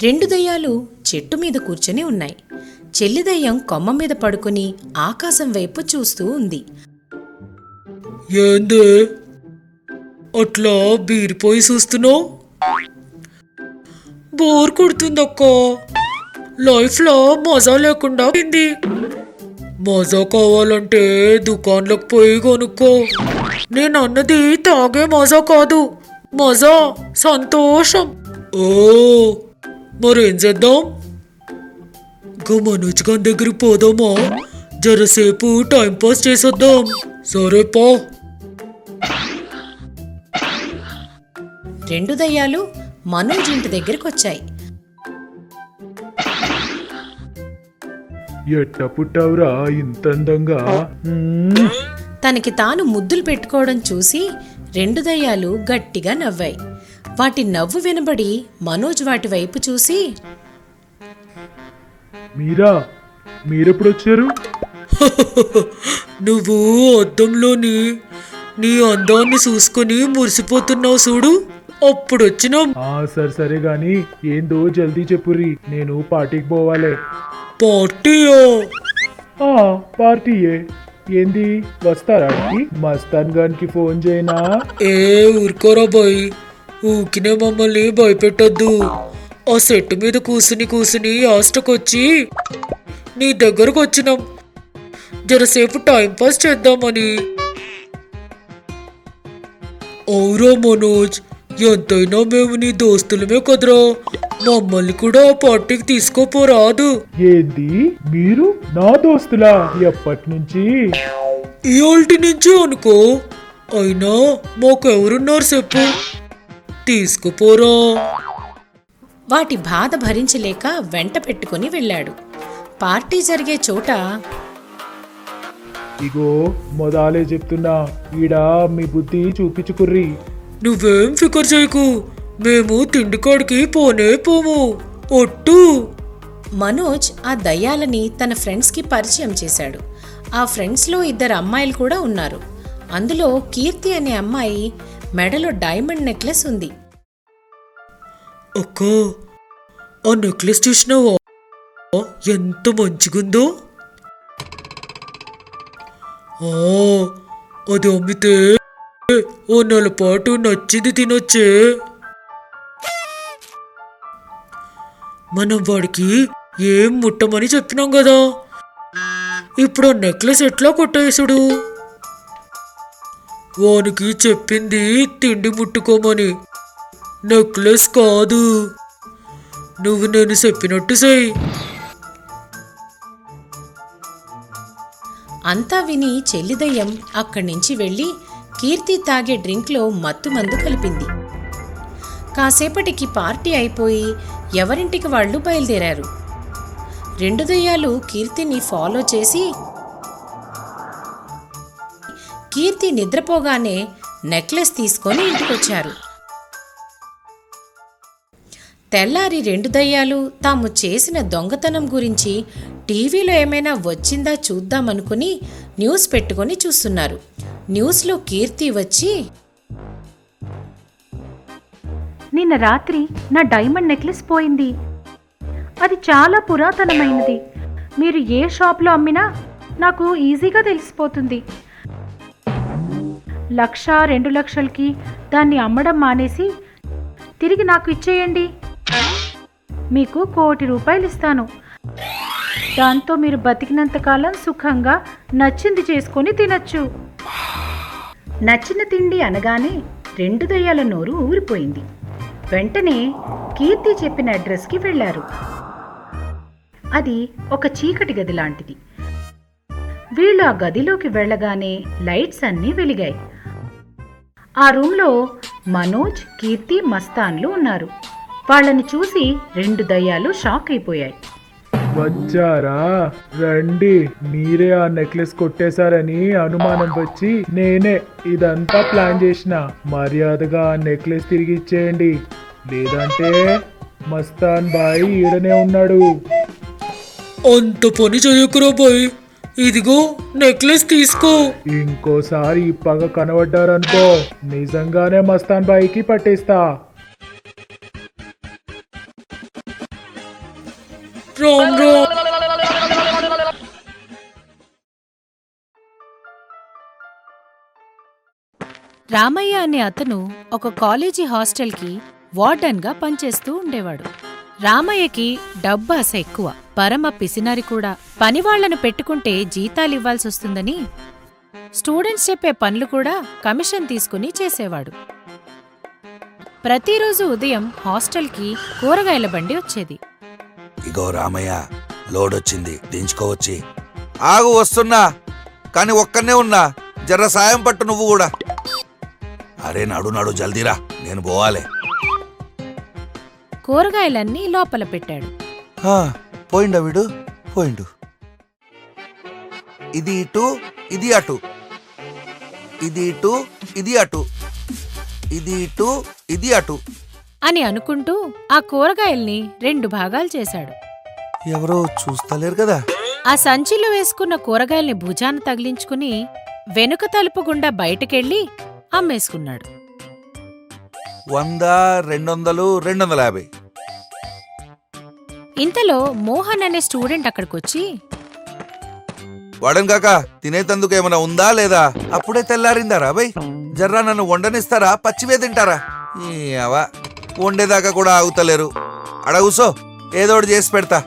రెండు దయ్యాలు చెట్టు మీద కూర్చొని ఉన్నాయి. చెల్లి దయ్యం కొమ్మ మీద పడుకుని ఆకాశం వైపు చూస్తూ ఉంది. ఏందే అట్లా బీరిపోయి చూస్తున్నావు? బోర్ కొడుతుందక్క. లైఫ్లో మజా లేకుండా పోయింది. మజా కావాలంటే దుకాణంలోకి పోయి కొనుక్కో. నేను అన్నది తాగే మజా కాదు, మజా సంతోషం. ఓ మరేం చేద్దాం? మనోజ్ గారి దగ్గరికి పోదామా? జరసేపు టైంపాస్ చేసేద్దాం. సరే పా. రెండు దయ్యాలు మనోజ్ ఇంటి దగ్గరికి వచ్చాయి. ఎట్ట పుట్టావురా ఇంత అందంగా? తనకి తాను ముద్దులు పెట్టుకోవడం చూసి రెండు దయ్యాలు గట్టిగా నవ్వాయి. వాటి నవ్వు వినబడి మనోజ్ వాటి వైపు చూసి, మీరెప్పుడొచ్చారు? నువ్వు అద్దంలోని నీ అందాన్ని చూసుకుని మురిసిపోతున్నావు చూడు, అప్పుడొచ్చినా. సరే గాని ఏందో జల్దీ చెప్పుర్రి, నేను పార్టీకి పోవాలే. పార్టీయా? పార్టీయే. ఏంది వస్తారా? మస్తాన్ గానికి ఫోన్ చేయనా? ఊరుకోరా బాయ్, ఊకినే మమ్మల్ని భయపెట్టద్దు. ఆ సెట్ మీద కూసుని ఆస్టకొచ్చి నీ దగ్గరకు వచ్చినాం. జరసేపు టైంపాస్ చేద్దామని. అవురా మనోజ్, ఎంతైనా మేము నీ దోస్తులమే కదరా, మమ్మల్ని కూడా పార్టీకి తీసుకోపోరాదు. ఏంది మీరు నా దోస్తులా? ఎప్పటి నుంచి? ఇయాల్టి నుంచి అనుకో. అయినా మాకెవరున్నారు చెప్పు, తీసుకుపోరా. వాటి బాధ భరించలేక వెంట పెట్టుకుని వెళ్ళాడు. పార్టీ జరిగే చోట, ఇగో మొదలే చెప్తున్నా, ఈడ మీ బుద్ధి చూపించుకుర్రి. నువ్వేం ఫికర్ చేయకు, మేము తిండికాడికి పోనే పోము ఒట్టు. మనోజ్ ఆ దయ్యాలని తన ఫ్రెండ్స్కి పరిచయం చేశాడు. ఆ ఫ్రెండ్స్లో ఇద్దరు అమ్మాయిలు కూడా ఉన్నారు. అందులో కీర్తి అనే అమ్మాయి మెడలో డైమండ్ నెక్లెస్ ఉంది. అక్క, ఆ నెక్లెస్ చూసినావా? ఎంత మంచిగుందో. అది అమ్మితే ఓ నెల పాటు నచ్చింది తినొచ్చే. మనం వాడికి ఏం ముట్టమని చెప్పినాం కదా, ఇప్పుడు ఆ నెక్లెస్ ఎట్లా కొట్టేసుడు? వానికి చెప్పింది తిండి ముట్టుకోమని, నెక్లెస్ కాదు. నువ్వు నేను చెప్పినట్టు చెయ్యి. అంతా విని చెల్లిదయ్యం అక్కడి నుంచి వెళ్ళి కీర్తి తాగే డ్రింక్లో మత్తు మందు కలిపింది. కాసేపటికి పార్టీ అయిపోయి ఎవరింటికి వాళ్ళు బయలుదేరారు. రెండు దయ్యాలు కీర్తిని ఫాలో చేసి కీర్తి నిద్రపోగానే నెక్లెస్ తీసుకొని ఇంటికొచ్చారు. తెల్లారి రెండు దయ్యాలు తాము చేసిన దొంగతనం గురించి టీవీలో ఏమైనా వచ్చిందా చూద్దామనుకుని న్యూస్ పెట్టుకొని చూస్తున్నారు. న్యూస్లో కీర్తి వచ్చి, నిన్న రాత్రి నా డైమండ్ నెక్లెస్ పోయింది. అది చాలా పురాతనమైనది. మీరు ఏ షాప్లో అమ్మినా నాకు ఈజీగా తెలిసిపోతుంది. 1,00,000, 2,00,000కి దాన్ని అమ్మడం మానేసి తిరిగి నాకు ఇచ్చేయండి. మీకు ₹1,00,00,000 ఇస్తాను. దాంతో మీరు బతికినంతకాలం సుఖంగా నచ్చింది చేసుకొని తినచ్చు. నచ్చిన తిండి అనగానే రెండు దయ్యాల నోరు ఊరిపోయింది. వెంటనే కీర్తి చెప్పిన అడ్రస్కి వెళ్లారు. అది ఒక చీకటి గది లాంటిది. వీళ్ళు ఆ గదిలోకి వెళ్ళగానే లైట్స్ అన్నీ వెలిగాయి. ఆ రూమ్లో మనోజ్, కీర్తి, మస్తాన్లు ఉన్నారు. వాళ్ళని చూసి రెండు దయ్యాలు షాక్ అయిపోయాయి. వచ్చారా? రండి. మీరే ఆ నెక్లెస్ కొట్టేశారని అనుమానం వచ్చి నేనే ఇదంతా ప్లాన్ చేసిన. మర్యాదగా ఆ నెక్లెస్ తిరిగి ఇచ్చేయండి, లేదంటే మస్తాన్ బాయ్ ఈడనే ఉన్నాడు. అంత పని చేయకురా బాయ్, ఇదిగో నెక్లెస్ తీసుకో. ఇంకోసారి ఈ పగ కనబడ్డారనుకో, నిజంగానే మస్తాన్ బాయ్కి పట్టేస్తా. రామ్ రామ్. రామయ్య అనే అతను ఒక కాలేజీ హాస్టల్కి వార్డెన్గా పనిచేస్తూ ఉండేవాడు. రామయ్యకి డబ్బు ఆశ ఎక్కువ, పరమ పిసినారి కూడా. పనివాళ్లను పెట్టుకుంటే జీతాలివ్వాల్సొస్తుందని స్టూడెంట్స్ చెప్పే పనులు కూడా కమిషన్ తీసుకుని చేసేవాడు. ప్రతిరోజు ఉదయం హాస్టల్కి కూరగాయల బండి వచ్చేది. ఇగో రామయ్య, లోడొచ్చింది, దించుకోవచ్చి. ఆగు, వస్తున్నా. కాని ఒక్కనే ఉన్నా, జర్ర సాయం పట్టు నువ్వు కూడా. అరే నడు నడు, జల్దీరా, నేను పోవాలే. కూరగాయలన్నీ లోపల పెట్టాడు. పోయిండా వీడు? పోయిండు. ఇది ఇటు, ఇది అటు, ఇది ఇటు, ఇది అటు, ఇది ఇటు, ఇది అటు అని అనుకుంటూ ఆ కూరగాయల్ని 2 భాగాలు చేశాడు. ఎవరో చూస్తలేరు కదా. ఆ సంచిలో వేసుకున్న కూరగాయల్ని భుజాన తగిలించుకుని వెనుక తలుపు గుండా బయటకెళ్ళి అమ్మేసుకున్నాడు. 100, 200, 250. ఇంతలో మోహన్ అనే స్టూడెంట్ అక్కడికొచ్చి, వాడన్ కాక, తినేతందుకు ఏమైనా ఉందా లేదా? అప్పుడే తెల్లారిందారా బై? జర్రా నన్ను వండనిస్తారా, పచ్చివే తింటారా? అవా వండేదాకా కూడా ఆగుతలేరు. అడగుసో, ఏదోటి చేసి పెడతా.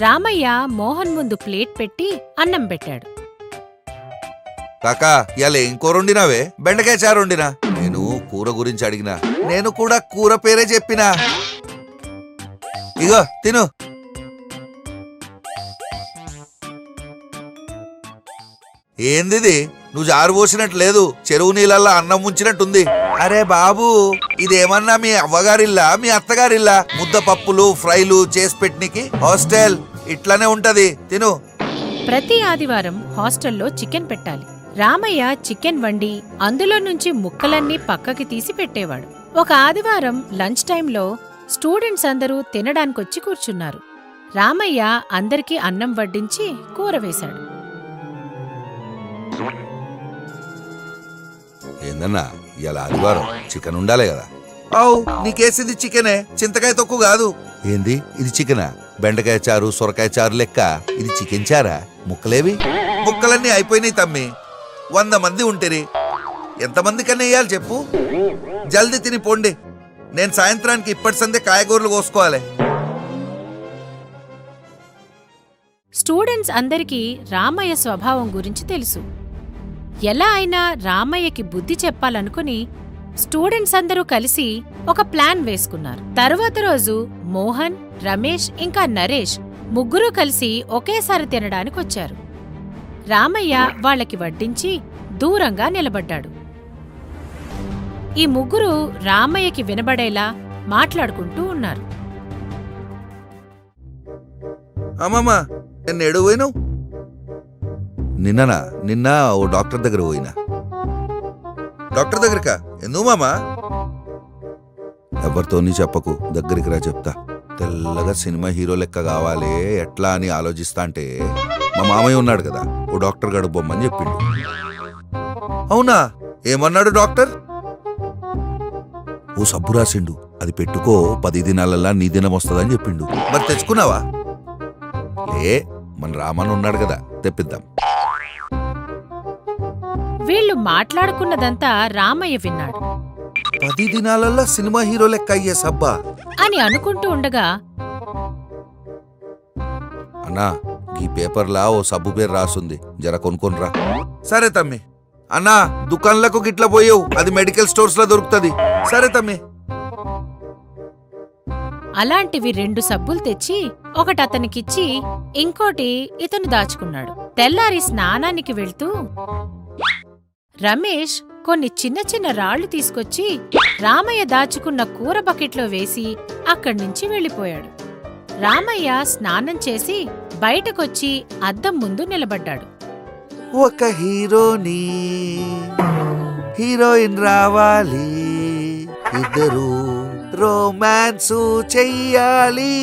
రామయ్య మోహన్ ముందు ప్లేట్ పెట్టి అన్నం పెట్టాడు. కాకా, ఇయాల ఏం కూర వండినావే? బెండకాయ చారు వండినా. నేను కూర గురించి అడిగినా, నేను కూడా కూర పేరే చెప్పినా. ఇగో తిను. ఏందిది? నువ్వు జారు పోసినట్టు లేదు, చెరువు నీళ్ళల్లా అన్నం ముంచినట్టుంది. అరే బాబు, ఇదేమన్నా మీ అవ్వగారిల్లా, మీ అత్తగారిల్లా? ముద్ద పప్పులు, ఫ్రైలు చేసి పెట్టనికి హాస్టల్ ఇట్లానే ఉంటది. తిను. ప్రతి ఆదివారం హాస్టల్లో చికెన్ పెట్టాలి. రామయ్య చికెన్ వండి అందులో నుంచి ముక్కలన్నీ పక్కకి తీసి పెట్టేవాడు. ఒక ఆదివారం లంచ్ టైంలో స్టూడెంట్స్ అందరూ తినడానికొచ్చి కూర్చున్నారు. రామయ్య అందరికీ అన్నం వడ్డించి కూర వేశాడు. ఏందన్నా, ఇవాళ ఆదివారం చికెన్ ఉండాలి కదా? అవు, నీకేసింది చికెనే, చింతకాయ తొక్కు కాదు. ఏంది ఇది? చికెనా? బెండకాయ చారు, సొరకాయ చారు లెక్క ఇది చికెన్ చారా? ముక్కలేవి? ముక్కలన్నీ అయిపోయినాయి తమ్మి. 100 మంది ఉంటేరి, ఎంతమంది కన్నా వేయాలి చెప్పు? జల్దీ తిని పోండి. నేను సాయంత్రానికి ఇప్పటి సందే కాయగూరలు కోసుకోవాలి. స్టూడెంట్స్ అందరికీ రామయ్య స్వభావం గురించి తెలుసు. ఎలా అయినా రామయ్యకి బుద్ధి చెప్పాలనుకుని స్టూడెంట్స్ అందరూ కలిసి ఒక ప్లాన్ వేసుకున్నారు. తరువాత రోజు మోహన్, రమేష్ ఇంకా నరేష్ ముగ్గురూ కలిసి ఒకేసారి తినడానికొచ్చారు. రామయ్య వాళ్ళకి వడ్డించి దూరంగా నిలబడ్డాడు. ఈ ముగ్గురు రామయ్యకి వినబడేలా మాట్లాడుకుంటూ ఉన్నారు. అమ్మమ్మా, నేను ఎడు పోయినావు? నిన్న ఓ డాక్టర్ దగ్గర పోయినా. డాక్టర్ దగ్గరకా? ఎందుకు మామా? ఎవరితోని చెప్పకు, దగ్గరికి రా చెప్తా. తెల్లగా సినిమా హీరో లెక్క కావాలి ఎట్లా అని ఆలోచిస్తా అంటే మా మామయ్య ఉన్నాడు కదా, ఓ డాక్టర్ గాడు బొమ్మని చెప్పిండు. అవునా? ఏమన్నాడు డాక్టర్? ఓ సబ్బు రాసిండు, అది పెట్టుకో, 10 దినాలల్లా నీ దినం వస్తుందని చెప్పిండు. మరి తెచ్చుకున్నావా? లే, మన రామన్ ఉన్నాడు కదా, తెప్పిద్దాం. వీళ్లు మాట్లాడుకున్నదంతా రామయ్య విన్నాడు. 10 దినాలల్లా సినిమా హీరో లెక్క అయ్యే సబ్బా అని అనుకుంటూ ఉండగా, అన్నా, ఈ పేపర్లా ఓ సబ్బు పేరు రాసుంది, జర కొనుక్కొనిరా. సరే తమ్మి. అన్నా, దుకాన్లకు గిట్లా పోయావు, అది మెడికల్ స్టోర్స్ లో దొరుకుతుంది. సరే తమ్మి. అలాంటివి 2 సబ్బులు తెచ్చి ఒకటి అతనికిచ్చి ఇంకోటి ఇతను దాచుకున్నాడు. తెల్లారి స్నానానికి వెళ్తూ రమేష్ కొన్ని చిన్న చిన్న రాళ్లు తీసుకొచ్చి రామయ్య దాచుకున్న కూర బకెట్లో వేసి అక్కడ్నుంచి వెళ్ళిపోయాడు. రామయ్య స్నానం చేసి బయటకొచ్చి అద్దం ముందు నిలబడ్డాడు. ఒక హీరోని, హీరోయిన్ రావాలి, ఇద్దరు రొమాన్సు చెయ్యాలి.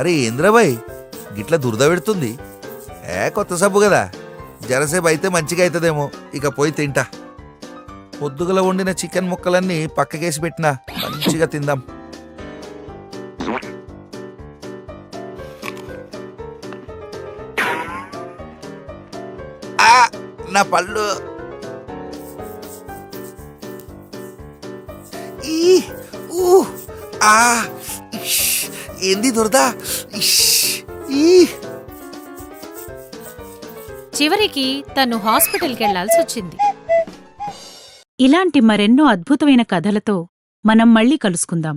అరే ఏంద్రబాయ్, గిట్లా దురద పెడుతుంది? కొత్త సబ్బు కదా, జరసేపు అయితే మంచిగా అవుతుందేమో. ఇక పోయి తింటా. పొద్దుగల వండిన చికెన్ ముక్కలన్నీ పక్కకేసి పెట్టినా, మంచిగా తిందాం. నా పళ్ళు. ఏంది దొరదా? చివరికి తను హాస్పిటల్కి వెళ్లాల్సి వచ్చింది. ఇలాంటి మరెన్నో అద్భుతమైన కథలతో మనం మళ్ళీ కలుసుకుందాం.